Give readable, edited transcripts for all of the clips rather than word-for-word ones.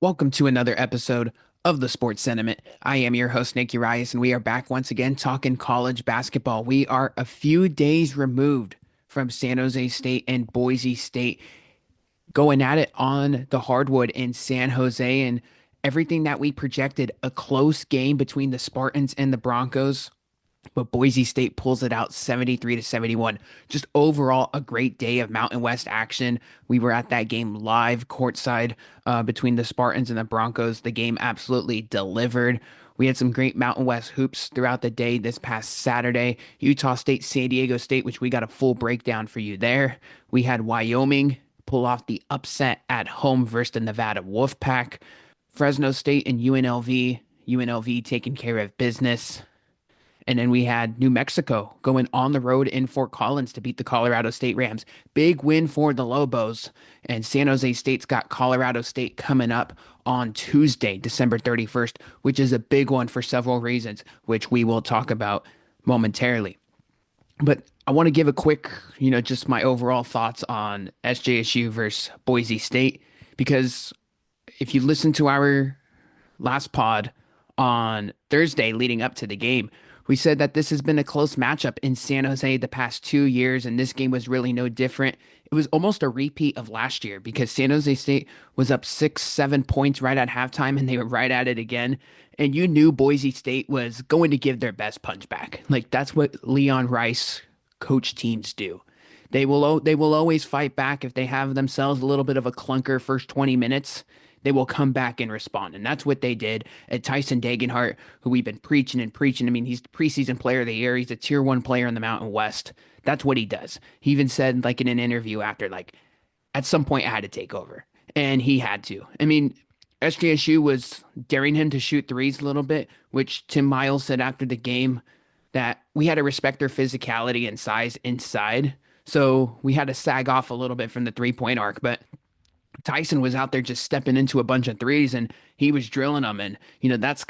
Welcome to another episode of the Sports Sentiment. I am your host, Nick Urias, and we are back once again talking college basketball. We are a few days removed from San Jose State and Boise State going at it on the hardwood in San Jose, and everything that we projected a close game between the Spartans and the Broncos, but Boise State pulls it out 73 to 71. Just overall, a great day of Mountain West action. We were at that game live courtside between the Spartans and the Broncos. The game absolutely delivered. We had some great Mountain West hoops throughout the day this past Saturday. Utah State, San Diego State, which we got a full breakdown for you there. We had Wyoming pull off the upset at home versus the Nevada Wolfpack. Fresno State and UNLV. UNLV taking care of business. And then we had New Mexico going on the road in Fort Collins to beat the Colorado State Rams. Big win for the Lobos. And San Jose State's got Colorado State coming up on Tuesday, December 31st, which is a big one for several reasons, which we will talk about momentarily. But I want to give a quick, just my overall thoughts on SJSU versus Boise State, because if you listen to our last pod on Thursday leading up to the game, we said that this has been a close matchup in San Jose the past 2 years, and this game was really no different. It was almost a repeat of last year because San Jose State was up 6, 7 points right at halftime, and they were right at it again. And you knew Boise State was going to give their best punch back. Like that's what Leon Rice coach teams do. They will always fight back if they have themselves a little bit of a clunker first 20 minutes. They will come back and respond. And that's what they did at Tyson Dagenhart, who we've been preaching and preaching. I mean, he's the preseason player of the year. He's a tier one player in the Mountain West. That's what he does. He even said, like in an interview after, like, at some point I had to take over. And he had to. I mean, SJSU was daring him to shoot threes a little bit, which Tim Miles said after the game that we had to respect their physicality and size inside. So we had to sag off a little bit from the 3 point arc. But Tyson was out there just stepping into a bunch of threes and he was drilling them. And, that's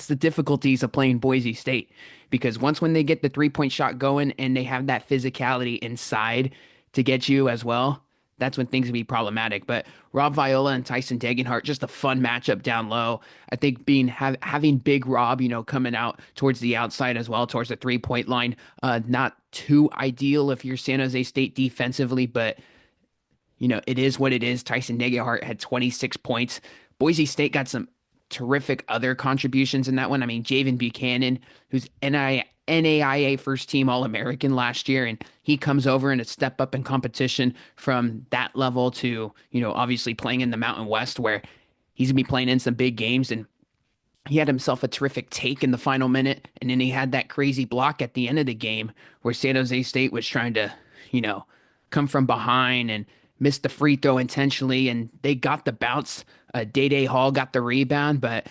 the difficulties of playing Boise State because once when they get the 3 point shot going and they have that physicality inside to get you as well, that's when things can be problematic. But Rob Viola and Tyson Degenhart, just a fun matchup down low. I think having Big Rob, coming out towards the outside as well, towards the 3 point line, not too ideal if you're San Jose State defensively, but it is what it is. Tyson Degenhart had 26 points. Boise State got some terrific other contributions in that one. I mean, Javen Buchanan, who's NAIA first team All-American last year, and he comes over in a step up in competition from that level to, obviously playing in the Mountain West where he's going to be playing in some big games. And he had himself a terrific take in the final minute. And then he had that crazy block at the end of the game where San Jose State was trying to, come from behind and missed the free throw intentionally. And they got the bounce. Day Hall got the rebound, but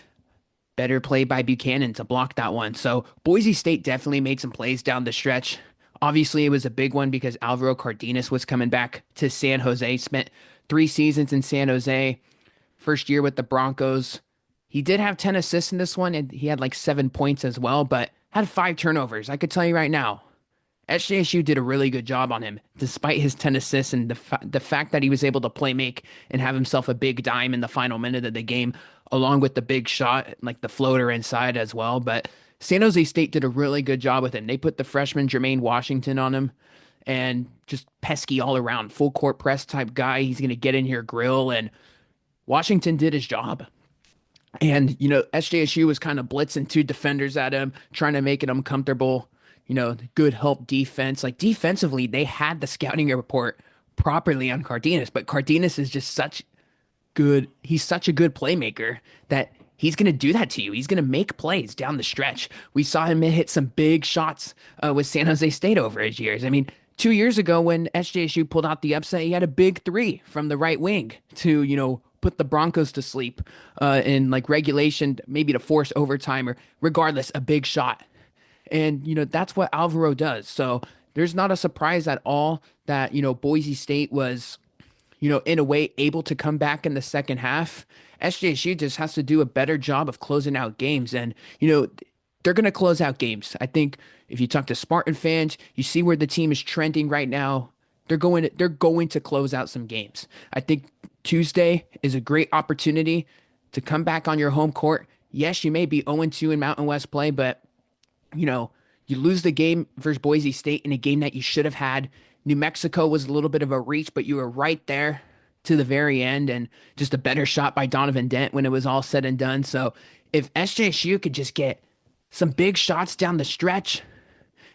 better play by Buchanan to block that one. So Boise State definitely made some plays down the stretch. Obviously, it was a big one because Alvaro Cardenas was coming back to San Jose, spent 3 seasons in San Jose, first year with the Broncos. He did have 10 assists in this one, and he had like 7 points as well, but had 5 turnovers. I could tell you right now, SJSU did a really good job on him, despite his 10 assists and the fact that he was able to play make and have himself a big dime in the final minute of the game, along with the big shot, like the floater inside as well. But San Jose State did a really good job with him. They put the freshman Jermaine Washington on him and just pesky all around, full court press type guy. He's going to get in here, grill, and Washington did his job. And, SJSU was kind of blitzing 2 defenders at him, trying to make it uncomfortable. Good help defense. Like defensively, they had the scouting report properly on Cardenas, but Cardenas is just he's such a good playmaker that he's going to do that to you. He's going to make plays down the stretch. We saw him hit some big shots with San Jose State over his years. I mean, 2 years ago when SJSU pulled out the upset, he had a big three from the right wing to, put the Broncos to sleep in like regulation, maybe to force overtime or regardless, a big shot. And, that's what Alvaro does. So there's not a surprise at all that, Boise State was, in a way able to come back in the second half. SJSU just has to do a better job of closing out games. And, they're going to close out games. I think if you talk to Spartan fans, you see where the team is trending right now. They're going to close out some games. I think Tuesday is a great opportunity to come back on your home court. Yes, you may be 0-2 in Mountain West play, but you know, you lose the game versus Boise State in a game that you should have had. New Mexico was a little bit of a reach, but you were right there to the very end and just a better shot by Donovan Dent when it was all said and done. So if SJSU could just get some big shots down the stretch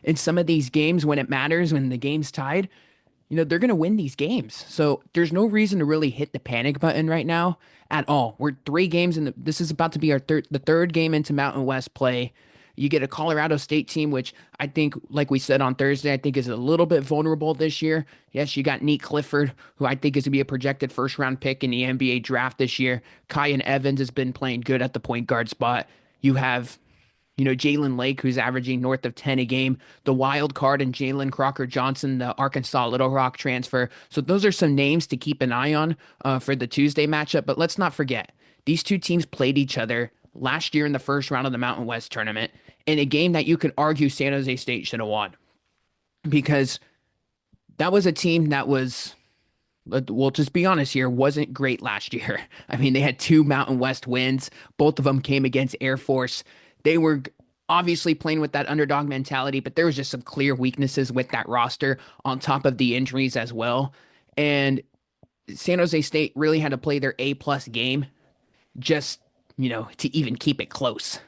in some of these games when it matters, when the game's tied, they're going to win these games. So there's no reason to really hit the panic button right now at all. We're 3 games in this is about to be the third game into Mountain West play. You get a Colorado State team, which I think, like we said on Thursday, I think is a little bit vulnerable this year. Yes, you got Neat Clifford, who I think is going to be a projected first round pick in the NBA draft this year. Kyan Evans has been playing good at the point guard spot. You have Jalen Lake, who's averaging north of 10 a game, the wild card, and Jalen Crocker Johnson, the Arkansas Little Rock transfer. So those are some names to keep an eye on for the Tuesday matchup. But let's not forget, these two teams played each other last year in the first round of the Mountain West tournament in a game that you could argue San Jose State should have won because that was a team that was, we'll just be honest here, wasn't great last year. I mean, they had 2 Mountain West wins. Both of them came against Air Force. They were obviously playing with that underdog mentality, but there was just some clear weaknesses with that roster on top of the injuries as well. And San Jose State really had to play their A-plus game just, to even keep it close.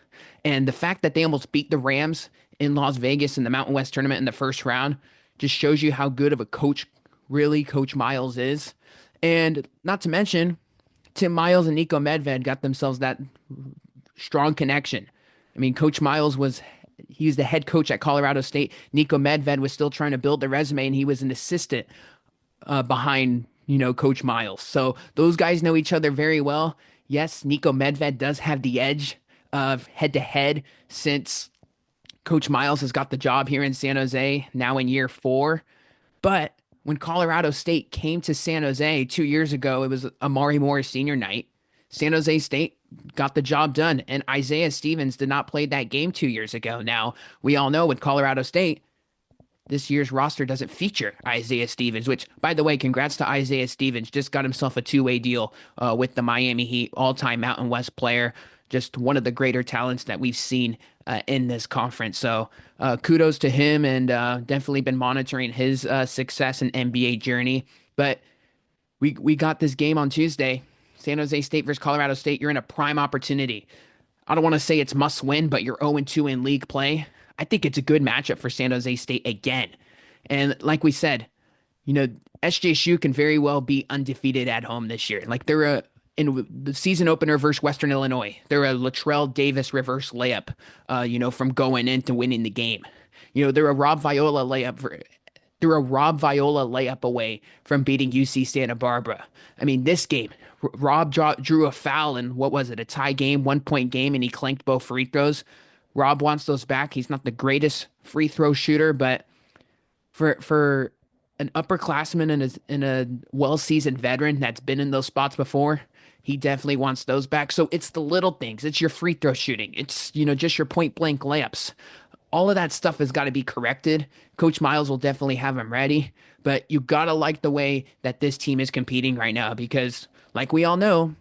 And the fact that they almost beat the Rams in Las Vegas in the Mountain West tournament in the first round just shows you how good of a coach really Coach Miles is. And not to mention, Tim Miles and Nico Medved got themselves that strong connection. I mean, Coach Miles he was the head coach at Colorado State. Nico Medved was still trying to build the resume, and he was an assistant behind, Coach Miles. So those guys know each other very well. Yes, Nico Medved does have the edge of head to head since Coach Miles has got the job here in San Jose now in year 4. But when Colorado State came to San Jose 2 years ago, it was Amari Morris senior night. San Jose State got the job done, and Isaiah Stevens did not play that game 2 years ago. Now, we all know with Colorado State, this year's roster doesn't feature Isaiah Stevens, which, by the way, congrats to Isaiah Stevens. Just got himself a 2-way deal with the Miami Heat, all-time Mountain West player. Just one of the greater talents that we've seen in this conference. So kudos to him, and definitely been monitoring his success and NBA journey. But we got this game on Tuesday, San Jose State versus Colorado State. You're in a prime opportunity. I don't want to say it's must win, but you're 0-2 in league play. I think it's a good matchup for San Jose State again. And like we said, SJSU can very well be undefeated at home this year. Like in the season opener versus Western Illinois, they're a Latrell Davis reverse layup, from going into winning the game. They're a Rob Viola layup away from beating UC Santa Barbara. I mean, this game, Rob drew a foul in, what was it, a tie game, 1-point game, and he clanked both free throws. Rob wants those back. He's not the greatest free throw shooter, but for an upperclassman and a well-seasoned veteran that's been in those spots before, he definitely wants those back. So it's the little things. It's your free throw shooting. It's, just your point blank layups. All of that stuff has got to be corrected. Coach Miles will definitely have him ready, but you got to like the way that this team is competing right now because, like we all know,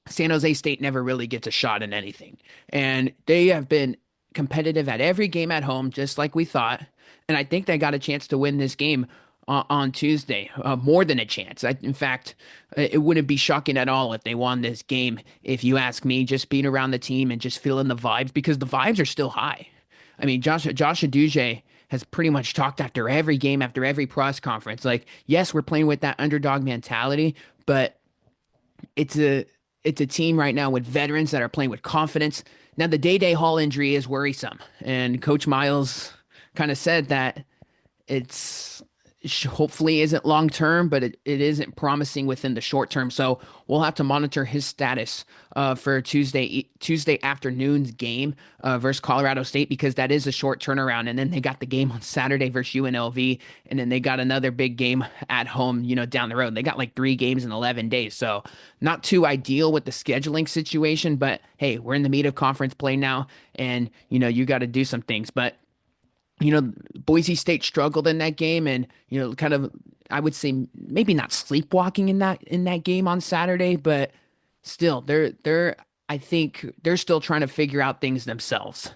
San Jose State never really gets a shot in anything. And they have been competitive at every game at home, just like we thought. And I think they got a chance to win this game on Tuesday, more than a chance. In fact, it wouldn't be shocking at all if they won this game, if you ask me, just being around the team and just feeling the vibes, because the vibes are still high. I mean, Josh Aduje has pretty much talked after every game, after every press conference. Like, yes, we're playing with that underdog mentality, but it's a team right now with veterans that are playing with confidence. Now, the Day Hall injury is worrisome, and Coach Miles kind of said that it's hopefully isn't long term, but it isn't promising within the short term. So we'll have to monitor his status for Tuesday afternoon's game versus Colorado State, because that is a short turnaround. And then they got the game on Saturday versus UNLV, and then they got another big game at home, down the road. They got like 3 games in 11 days. So not too ideal with the scheduling situation, but hey, we're in the meat of conference play now, and you got to do some things. But you know, Boise State struggled in that game and, kind of I would say maybe not sleepwalking in that game on Saturday, but still they're I think they're still trying to figure out things themselves.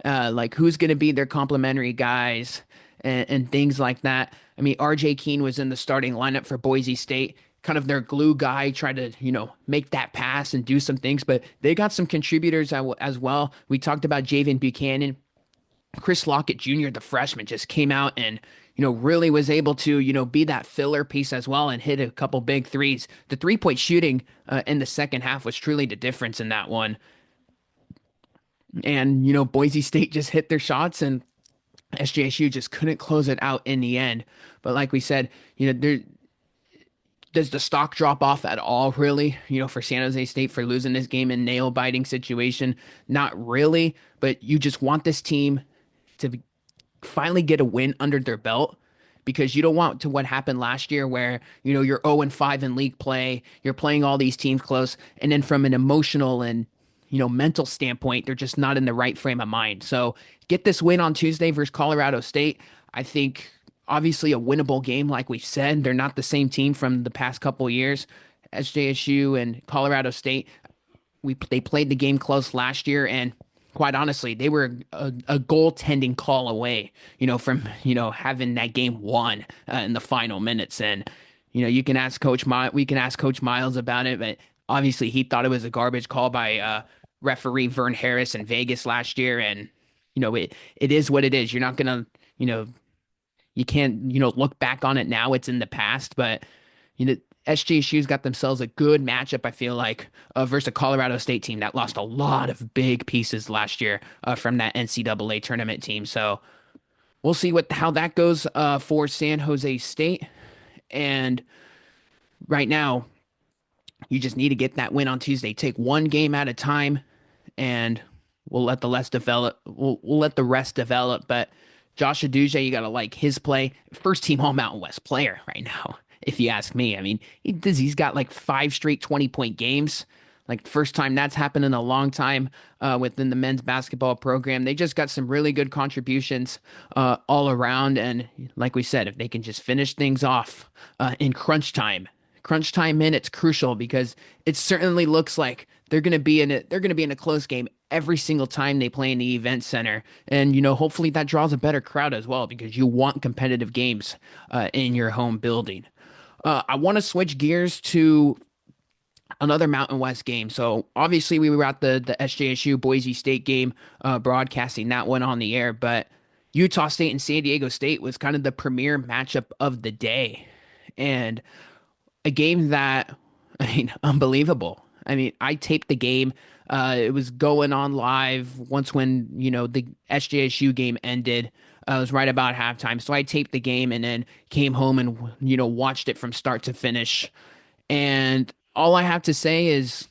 Like who's going to be their complementary guys and things like that. I mean, RJ Keene was in the starting lineup for Boise State, kind of their glue guy, try to, make that pass and do some things, but they got some contributors as well. We talked about Javen Buchanan. Chris Lockett Jr., the freshman, just came out and, really was able to, be that filler piece as well and hit a couple big threes. The 3-point shooting in the second half was truly the difference in that one. And, Boise State just hit their shots and SJSU just couldn't close it out in the end. But like we said, there does the stock drop off at all, really, for San Jose State for losing this game in nail biting situation? Not really, but you just want this team to finally get a win under their belt because you don't want to what happened last year where you're 0 and 5 in league play, you're playing all these teams close, and then from an emotional and mental standpoint, they're just not in the right frame of mind. So get this win on Tuesday versus Colorado State. I think obviously a winnable game, like we've said. They're not the same team from the past couple of years. SJSU and Colorado State, they played the game close last year, and quite honestly, they were a goaltending call away, from having that game won in the final minutes. And you can ask we can ask Coach Miles about it, but obviously he thought it was a garbage call by referee Vern Harris in Vegas last year, and it is what it is. You're not gonna, you can't, look back on it now. It's in the past, but you know, SJSU's got themselves a good matchup, I feel like, versus a Colorado State team that lost a lot of big pieces last year from that NCAA tournament team. So we'll see how that goes for San Jose State. And right now, you just need to get that win on Tuesday. Take one game at a time, and we'll let the rest develop. We'll let the rest develop. But Josh Aduje, you gotta like his play. First team All Mountain West player right now, if you ask me. I mean, he's got like 5 straight 20-point games. Like first time that's happened in a long time within the men's basketball program. They just got some really good contributions all around. And like we said, if they can just finish things off in crunch time minutes crucial because it certainly looks like they're going to be in it. They're going to be in a close game every single time they play in the event center. And, hopefully that draws a better crowd as well because you want competitive games in your home building. I want to switch gears to another Mountain West game. So obviously we were at the SJSU Boise State game, broadcasting that one on the air, but Utah State and San Diego State was kind of the premier matchup of the day. And a game that, I mean, unbelievable. I mean, I taped the game. It was going on live once when, the SJSU game ended. It was right about halftime. So I taped the game and then came home and, watched it from start to finish. And all I have to say is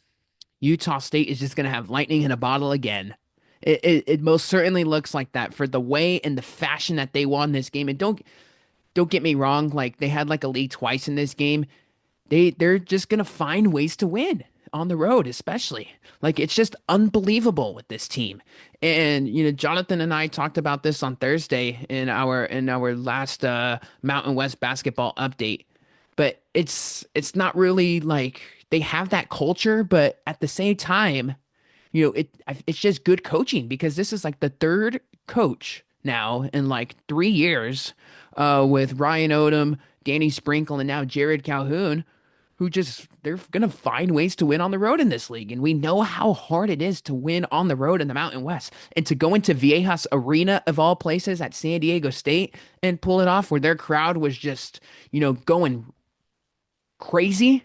Utah State is just going to have lightning in a bottle again. It most certainly looks like that for the way and the fashion that they won this game. And don't get me wrong, like they had like a lead twice in this game. They're just gonna find ways to win on the road, especially. Like it's just unbelievable with this team. And Jonathan and I talked about this on Thursday in our last Mountain West basketball update. But it's not really like they have that culture, but at the same time, it's just good coaching because this is like the third coach now in like 3 years with Ryan Odom, Danny Sprinkle, and now Jared Calhoun, who just they're gonna find ways to win on the road in this league. And we know how hard it is to win on the road in the Mountain West. And to go into Viejas Arena of all places at San Diego State and pull it off where their crowd was just, going crazy,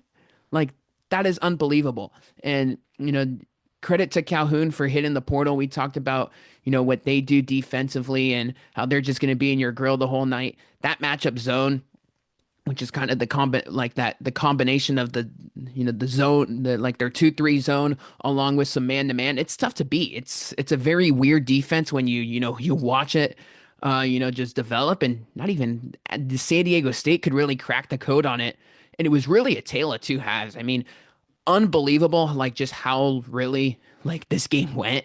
like that is unbelievable. And credit to Calhoun for hitting the portal. We talked about, what they do defensively and how they're just going to be in your grill the whole night. That matchup zone, which is kind of the combination of the zone, like their 2-3 zone along with some man-to-man. It's tough to beat. It's a very weird defense when you watch it just develop, and not even the San Diego State could really crack the code on it. And it was really a tale of two halves. I mean, unbelievable, like just how really like this game went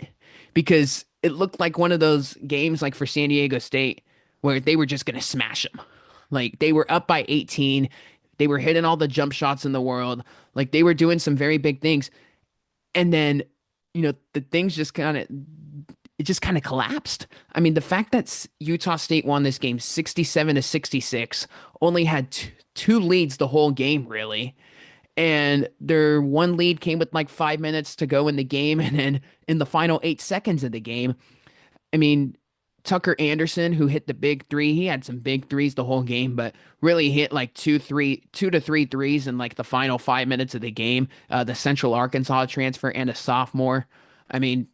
because it looked like one of those games like for San Diego State where they were just going to smash them. Like they were up by 18. They were hitting all the jump shots in the world. Like they were doing some very big things. And then, the things just kind of it just kind of collapsed. I mean, the fact that Utah State won this game 67 to 66, only had two leads the whole game, really. And their one lead came with like 5 minutes to go in the game. And then in the final 8 seconds of the game, I mean, Tucker Anderson, who hit the big three, he had some big threes the whole game, but really hit like two to three threes in like the final 5 minutes of the game. The Central Arkansas transfer and a sophomore. I mean,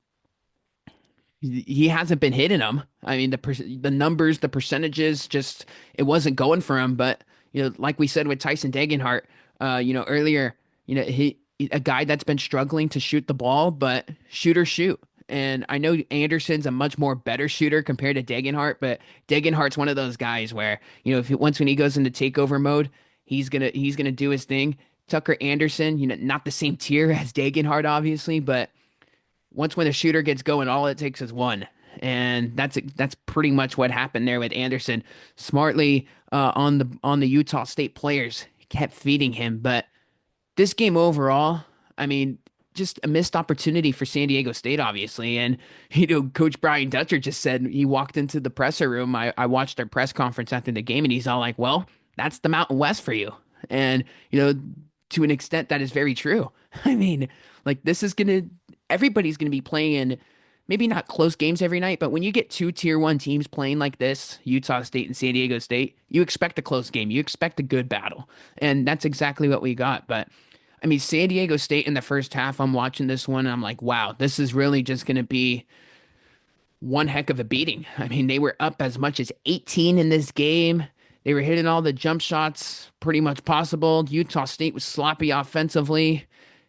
he hasn't been hitting them. I mean, the numbers, the percentages, just it wasn't going for him. But like we said with Tyson Degenhart, earlier, he a guy that's been struggling to shoot the ball, but shoot or shoot. And I know Anderson's a much more better shooter compared to Degenhart, but Degenhart's one of those guys where if once when he goes into takeover mode, he's gonna do his thing. Tucker Anderson, not the same tier as Degenhart, obviously, but once when the shooter gets going, all it takes is one. And that's pretty much what happened there with Anderson. Smartly on the Utah State players kept feeding him, but this game overall, I mean, just a missed opportunity for San Diego State, obviously. And Coach Brian Dutcher just said he walked into the presser room. I watched their press conference after the game, and he's all like, "Well, that's the Mountain West for you." And to an extent, that is very true. I mean, like this is gonna everybody's gonna be playing maybe not close games every night, but when you get two tier one teams playing like this, Utah State and San Diego State, you expect a close game. You expect a good battle. And that's exactly what we got. But I mean, San Diego State in the first half, I'm watching this one and I'm like, wow, this is really just going to be one heck of a beating. I mean, they were up as much as 18 in this game. They were hitting all the jump shots pretty much possible. Utah State was sloppy offensively,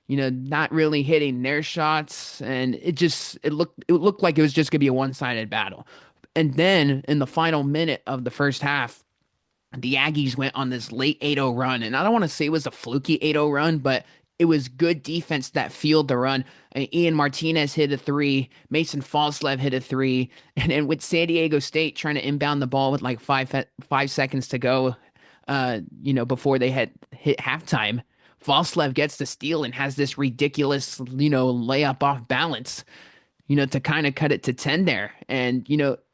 not really hitting their shots, and it looked like it was just gonna be a one-sided battle. And then in the final minute of the first half, the Aggies went on this late 8-0 run, and I don't want to say it was a fluky 8-0 run, but it was good defense that fueled the run. Ian Martinez hit a three, Mason Falslev hit a three, and then with San Diego State trying to inbound the ball with like 5 seconds to go, before they had hit halftime, Falslev gets the steal and has this ridiculous, layup off balance, to kind of cut it to 10 there. And,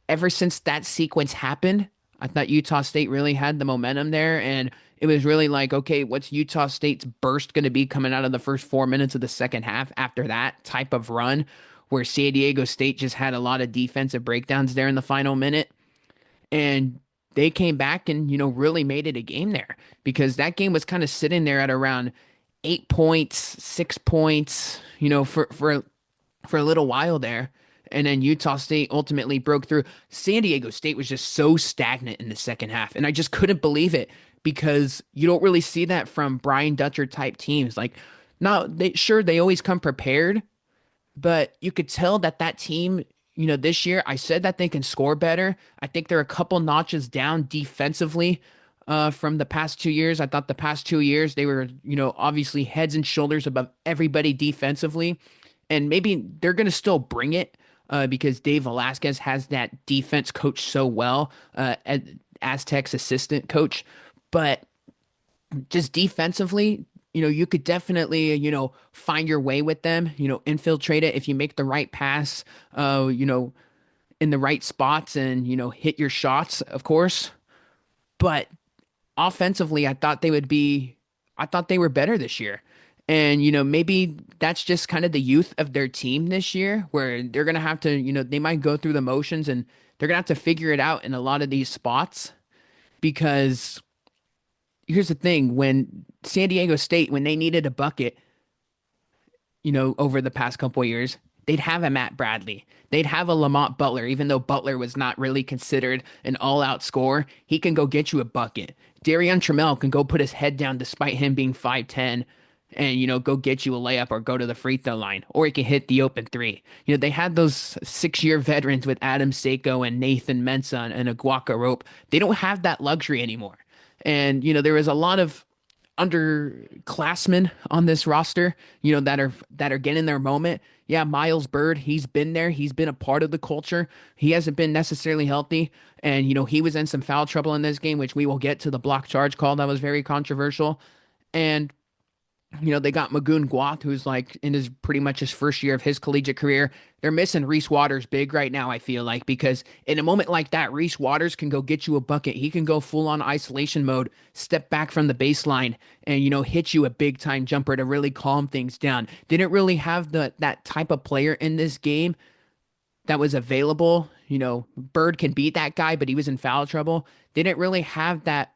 ever since that sequence happened, I thought Utah State really had the momentum there. And it was really like, okay, what's Utah State's burst going to be coming out of the first 4 minutes of the second half after that type of run where San Diego State just had a lot of defensive breakdowns there in the final minute? And they came back and, really made it a game there because that game was kind of sitting there at around 8 points, 6 points, for a little while there. And then Utah State ultimately broke through. San Diego State was just so stagnant in the second half. And I just couldn't believe it because you don't really see that from Brian Dutcher type teams. Like, now, they always come prepared, but you could tell that team, this year, I said that they can score better. I think they're a couple notches down defensively from the past 2 years. I thought the past 2 years they were, obviously heads and shoulders above everybody defensively. And maybe they're going to still bring it because Dave Velasquez has that defense coached so well, as Aztecs assistant coach. But just defensively, you could definitely, find your way with them, infiltrate it if you make the right pass, in the right spots and, hit your shots, of course. But offensively, I thought they were better this year. And, maybe that's just kind of the youth of their team this year where they're going to have to, they might go through the motions and they're going to have to figure it out in a lot of these spots because here's the thing, when San Diego State, when they needed a bucket, over the past couple of years, they'd have a Matt Bradley. They'd have a Lamont Butler, even though Butler was not really considered an all-out scorer. He can go get you a bucket. Darian Trammell can go put his head down despite him being 5'10" and, go get you a layup or go to the free throw line. Or he can hit the open three. They had those 6-year veterans with Adam Seiko and Nathan Mensah and Aguaca Rope. They don't have that luxury anymore. And, there was a lot of underclassmen on this roster, that are getting their moment. Yeah, Miles Bird, he's been there. He's been a part of the culture. He hasn't been necessarily healthy. And, he was in some foul trouble in this game, which we will get to the block charge call that was very controversial. And they got Magoon Guath, who's like in his pretty much his first year of his collegiate career. They're missing Reese Waters big right now, I feel like, because in a moment like that, Reese Waters can go get you a bucket. He can go full on isolation mode, step back from the baseline, and hit you a big time jumper to really calm things down. Didn't really have that type of player in this game that was available. Bird can beat that guy, but he was in foul trouble. Didn't really have that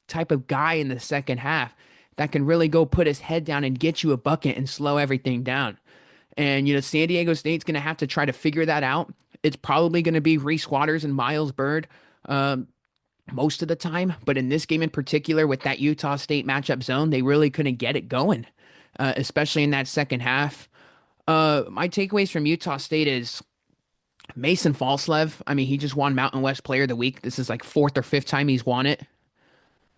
type of guy in the second half that can really go put his head down and get you a bucket and slow everything down. And, San Diego State's going to have to try to figure that out. It's probably going to be Reese Waters and Miles Bird most of the time. But in this game in particular, with that Utah State matchup zone, they really couldn't get it going, especially in that second half. My takeaways from Utah State is Mason Falslev. I mean, he just won Mountain West Player of the Week. This is like fourth or fifth time he's won it.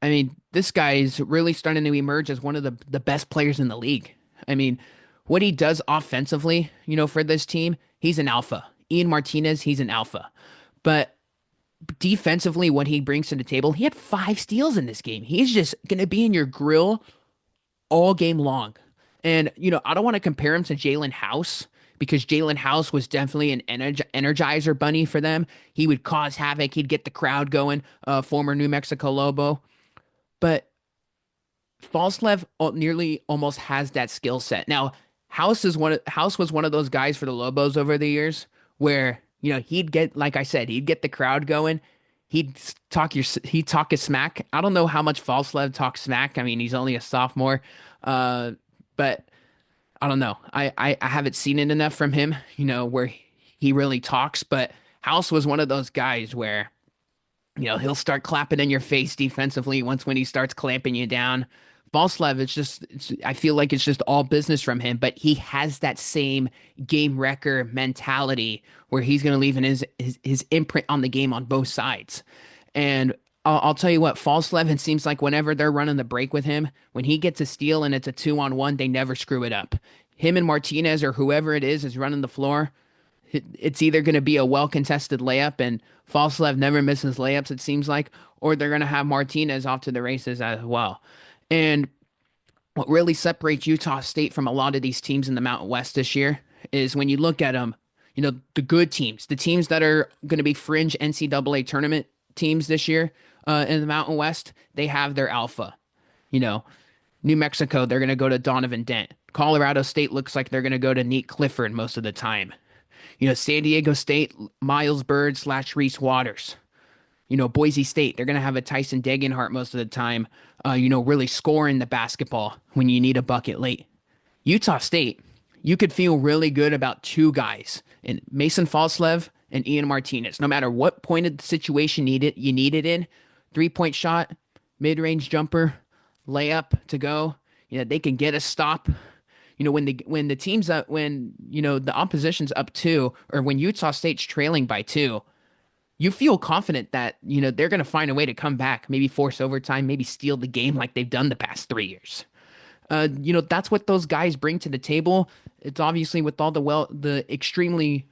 I mean, this guy is really starting to emerge as one of the best players in the league. I mean, what he does offensively, for this team, he's an alpha. Ian Martinez, he's an alpha. But defensively, what he brings to the table, he had 5 steals in this game. He's just going to be in your grill all game long. And, I don't want to compare him to Jalen House because Jalen House was definitely an energizer bunny for them. He would cause havoc. He'd get the crowd going, former New Mexico Lobo. But Falslev nearly almost has that skill set. Now, House was one of those guys for the Lobos over the years where, he'd get, like I said, he'd get the crowd going. He'd talk his smack. I don't know how much Falslev talks smack. I mean, he's only a sophomore. But I don't know. I haven't seen it enough from him, where he really talks, but House was one of those guys where he'll start clapping in your face defensively once when he starts clamping you down. Valslev, I feel like it's just all business from him, but he has that same game wrecker mentality where he's going to leave his imprint on the game on both sides. And I'll tell you what, Falslev, it seems like whenever they're running the break with him, when he gets a steal and it's a 2-on-1, they never screw it up. Him and Martinez or whoever it is running the floor. It's either going to be a well-contested layup, and Falslev never misses layups, it seems like, or they're going to have Martinez off to the races as well. And what really separates Utah State from a lot of these teams in the Mountain West this year is when you look at them, the good teams, the teams that are going to be fringe NCAA tournament teams this year in the Mountain West, they have their alpha. New Mexico, they're going to go to Donovan Dent. Colorado State looks like they're going to go to Nate Clifford most of the time. San Diego State, Miles Bird / Reese Waters. Boise State, they're going to have a Tyson Degenhart most of the time, really scoring the basketball when you need a bucket late. Utah State, you could feel really good about 2 guys in Mason Falslev and Ian Martinez. No matter what point of the situation you need it in, 3-point shot, mid-range jumper, layup to go. They can get a stop. When the team's up, when the opposition's up 2, or when Utah State's trailing by 2, you feel confident that they're going to find a way to come back, maybe force overtime, maybe steal the game like they've done the past 3 years. That's what those guys bring to the table. It's obviously with all the extremely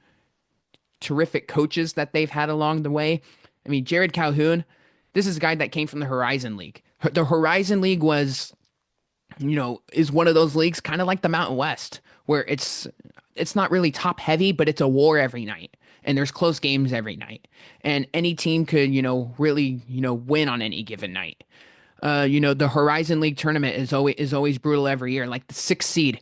terrific coaches that they've had along the way. I mean, Jared Calhoun, this is a guy that came from the Horizon League. The Horizon League is one of those leagues kind of like the Mountain West, where it's not really top heavy, but it's a war every night. And there's close games every night. And any team could, really, win on any given night. The Horizon League tournament is always brutal every year, like the 6th seed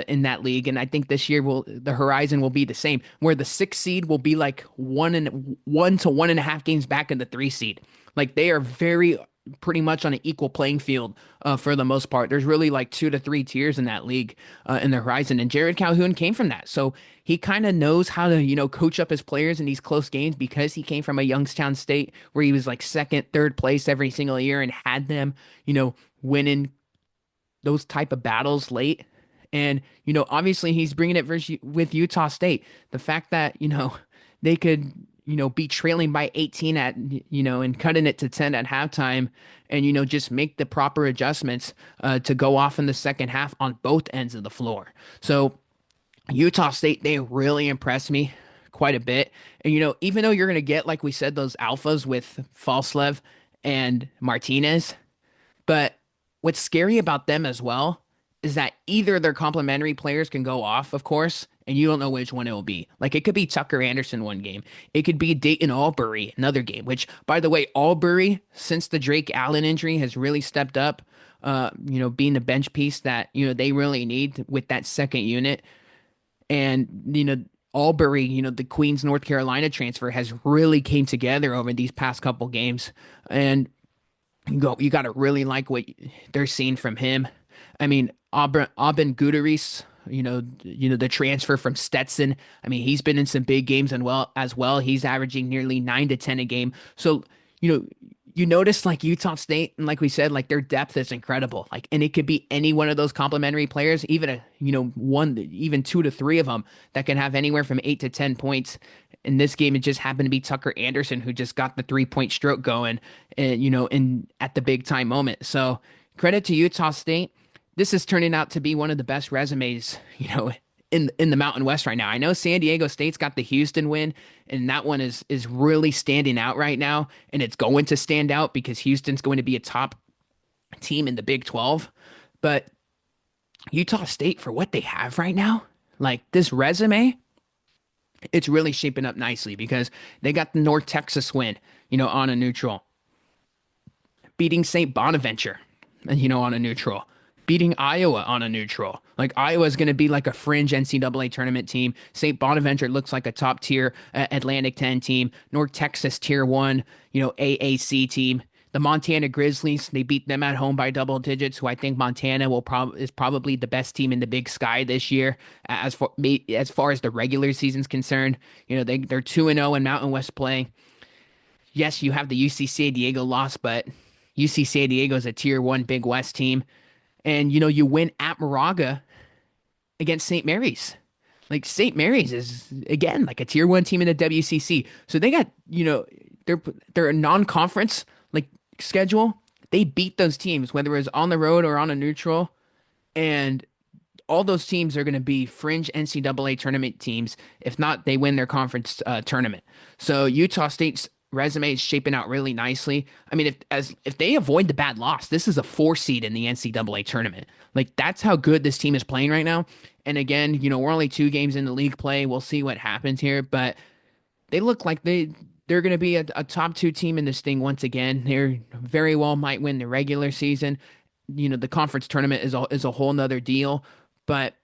in that league. And I think this year the Horizon will be the same, where the 6th seed will be like 1 to 1.5 games back in the 3 seed. Like they are pretty much on an equal playing field for the most part. There's really like 2 to 3 tiers in that league in the Horizon, and Jared Calhoun came from that, so he kind of knows how to coach up his players in these close games because he came from a Youngstown State where he was like 2nd, 3rd place every single year and had them winning those type of battles late. And obviously he's bringing it with Utah State. The fact that they could be trailing by 18 and cutting it to 10 at halftime and, just make the proper adjustments to go off in the second half on both ends of the floor. So Utah State, they really impressed me quite a bit. And, even though you're going to get, like we said, those alphas with Falslev and Martinez, but what's scary about them as well is that either their complementary players can go off, of course, and you don't know which one it will be. Like it could be Tucker Anderson one game. It could be Dayton Albury another game, which by the way, Albury, since the Drake Allen injury, has really stepped up, being the bench piece that, they really need with that second unit. And, Albury, the Queens, North Carolina transfer has really came together over these past couple games. And you got to really like what they're seeing from him. I mean, Aubin Gutierrez, the transfer from Stetson. I mean, he's been in some big games and well. He's averaging nearly 9 to 10 a game. So, you know, you notice like Utah State, and like we said, like their depth is incredible. Like, and it could be any one of those complementary players, even one, even two to three of them that can have anywhere from 8 to 10 points. In this game, it just happened to be Tucker Anderson who just got the 3 point stroke going, and in at the big time moment. So credit to Utah State. This is turning out to be one of the best resumes, in the Mountain West right now. I know San Diego State's got the Houston win, and that one is really standing out right now, and it's going to stand out because Houston's going to be a top team in the Big 12. But Utah State, for what they have right now, like this resume, it's really shaping up nicely because they got the North Texas win, on a neutral, beating St. Bonaventure, on a neutral, beating Iowa on a neutral. Like Iowa's going to be like a fringe NCAA tournament team. St. Bonaventure looks like a top tier Atlantic 10 team. North Texas tier 1, AAC team. The Montana Grizzlies, they beat them at home by double digits, who I think Montana is probably the best team in the Big Sky this year as far as the regular season's concerned. They're 2-0 in Mountain West play. Yes, you have the UC San Diego loss, but UC San Diego is a tier 1 Big West team. And, you win at Moraga against St. Mary's. Like St. Mary's is, again, like a tier 1 team in the WCC. So they got, they're a non-conference like schedule. They beat those teams, whether it was on the road or on a neutral. And all those teams are going to be fringe NCAA tournament teams. If not, they win their conference tournament. So Utah State's resume is shaping out really nicely. I mean, if they avoid the bad loss, this is a 4 seed in the NCAA tournament. Like that's how good this team is playing right now. And again, we're only 2 games in the league play. We'll see what happens here, but they look like they're going to be a top 2 team in this thing once again. They very well might win the regular season. The conference tournament is a whole nother deal, but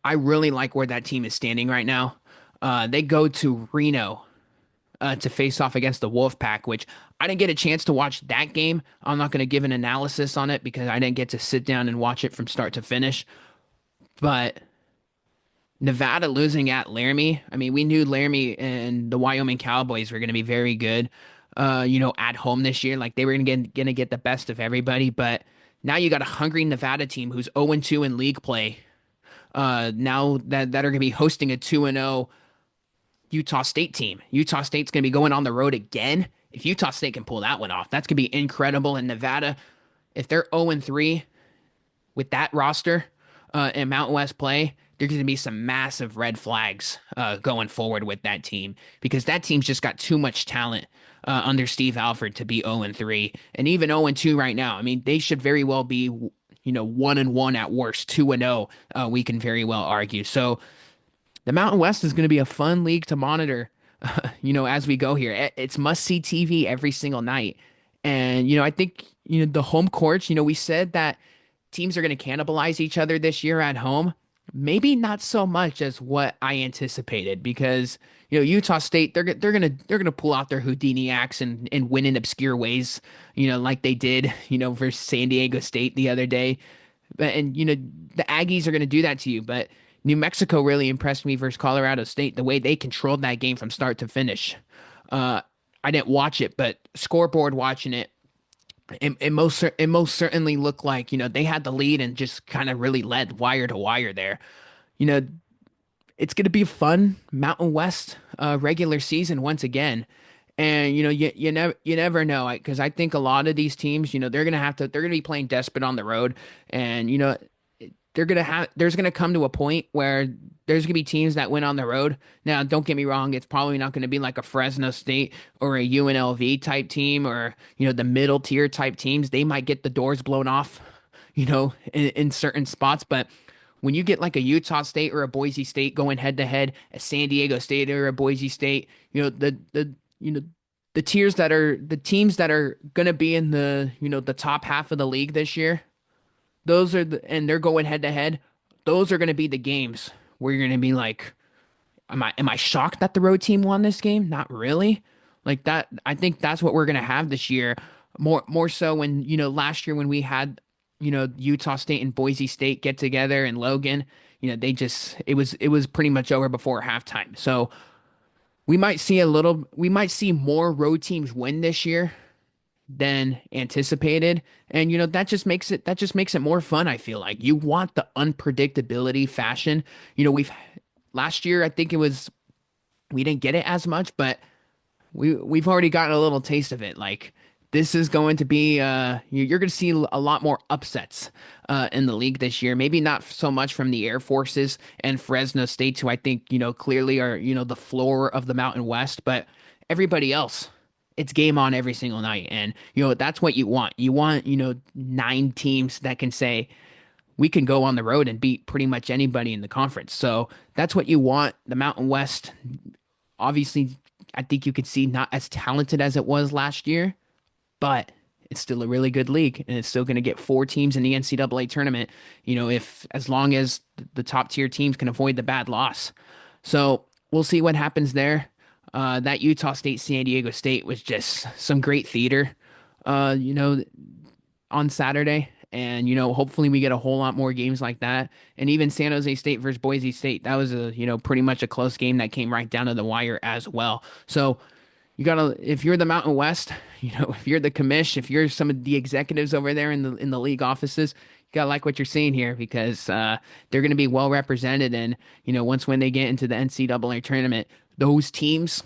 I really like where that team is standing right now. They go to Reno to face off against the Wolfpack, which I didn't get a chance to watch that game. I'm not going to give an analysis on it because I didn't get to sit down and watch it from start to finish. But Nevada losing at Laramie, I mean, we knew Laramie and the Wyoming Cowboys were going to be very good, at home this year. Like they were going to get the best of everybody. But now you got a hungry Nevada team who's 0-2 in league play. Now that are going to be hosting a 2-0 Utah State team. Utah State's going to be going on the road again. If Utah State can pull that one off, that's going to be incredible. And Nevada, if they're 0-3 with that roster in Mountain West play, there's going to be some massive red flags going forward with that team because that team's just got too much talent under Steve Alford to be 0-3. And even 0-2 right now, I mean, they should very well be, 1-1 at worst, 2-0, we can very well argue. So the Mountain West is going to be a fun league to monitor, as we go here. It's must-see TV every single night. And, I think, the home courts, we said that teams are going to cannibalize each other this year at home. Maybe not so much as what I anticipated because, Utah State, they're gonna pull out their Houdini acts and win in obscure ways, like they did, versus San Diego State the other day. And, the Aggies are going to do that to you. But New Mexico really impressed me versus Colorado State, the way they controlled that game from start to finish. I didn't watch it, but scoreboard watching it, it most certainly looked like, they had the lead and just kind of really led wire to wire there. You know, it's going to be a fun Mountain West regular season once again. And you never know because I think a lot of these teams, they're gonna be playing desperate on the road, and there's gonna come to a point where there's gonna be teams that win on the road. Now, don't get me wrong, it's probably not gonna be like a Fresno State or a UNLV type team or the middle tier type teams. They might get the doors blown off, in certain spots, but when you get like a Utah State or a Boise State going head to head, a San Diego State or a Boise State, you know the teams that are going to be in the top half of the league this year, and they're going head to head. Those are going to be the games where you're going to be like, am I shocked that the road team won this game? Not really. Like that, I think that's what we're going to have this year. More so when, last year when we had, Utah State and Boise State get together in Logan, it was pretty much over before halftime. So we might see more road teams win this year than anticipated. And that just makes it more fun, I feel like. You want the unpredictability fashion. We've last year I think it was we didn't get it as much, but we've already gotten a little taste of it. Like this is going to be you're going to see a lot more upsets in the league this year. Maybe not so much from the Air Forces and Fresno State, who I think clearly are the floor of the Mountain West, but everybody else. It's game on every single night, and that's what you want. You want 9 teams that can say we can go on the road and beat pretty much anybody in the conference. So that's what you want. The Mountain West, obviously, I think you could see not as talented as it was last year, but it's still a really good league, and it's still going to get 4 teams in the NCAA tournament. If as long as the top tier teams can avoid the bad loss. So we'll see what happens there. That Utah State San Diego State was just some great theater, uh, you know, on Saturday. And, hopefully we get a whole lot more games like that. And even San Jose State versus Boise State, that was pretty much a close game that came right down to the wire as well. So if you're the Mountain West, if you're the commish, if you're some of the executives over there in the league offices, you gotta like what you're seeing here because they're gonna be well represented. And once when they get into the NCAA tournament, those teams,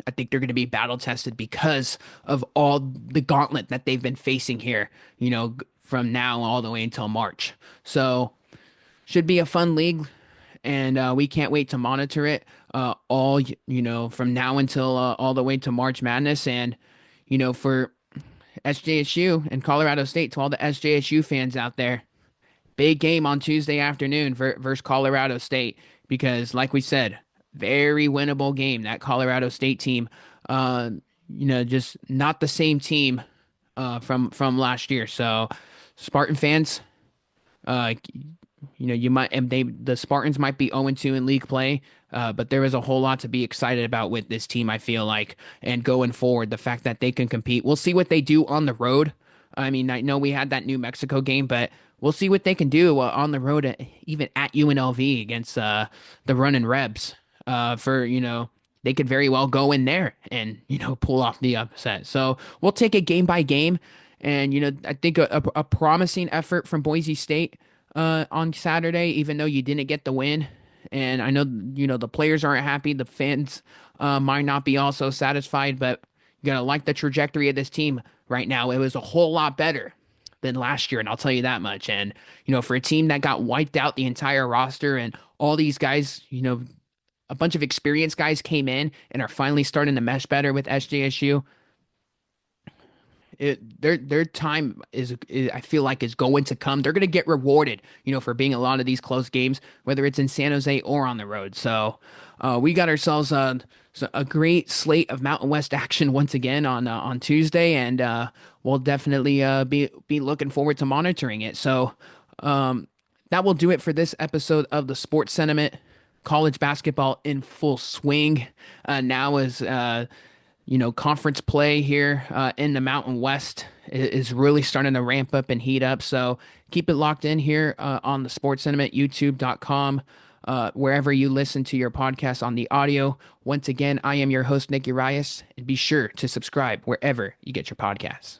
I think they're gonna be battle tested because of all the gauntlet that they've been facing here. From now all the way until March. So should be a fun league, and we can't wait to monitor it from now until all the way to March Madness. And for SJSU and Colorado State, to all the SJSU fans out there, big game on Tuesday afternoon versus Colorado State because, like we said, very winnable game. That Colorado State team, just not the same team from last year. So Spartan fans, uh, you might and the Spartans might be 0-2 in league play, but there is a whole lot to be excited about with this team, I feel like, and going forward, the fact that they can compete. We'll see what they do on the road. I mean, I know we had that New Mexico game, but we'll see what they can do on the road, even at UNLV against the running Rebs. They could very well go in there and pull off the upset. So we'll take it game by game, and I think a promising effort from Boise State on Saturday, even though you didn't get the win. And I know, the players aren't happy. The fans might not be also satisfied, but you got to like the trajectory of this team right now. It was a whole lot better than last year, and I'll tell you that much. And, for a team that got wiped out the entire roster and all these guys, a bunch of experienced guys came in and are finally starting to mesh better with SJSU. Their time is I feel like is going to come. They're going to get rewarded, for being a lot of these close games, whether it's in San Jose or on the road. So we got ourselves a great slate of Mountain West action once again on Tuesday, and we'll definitely be looking forward to monitoring it. So that will do it for this episode of the Sports Sentiment. College basketball in full swing now is conference play here in the Mountain West is really starting to ramp up and heat up. So keep it locked in here on the Sports Sentiment, youtube.com, wherever you listen to your podcast on the audio. Once again, I am your host, Nick Urias, and be sure to subscribe wherever you get your podcasts.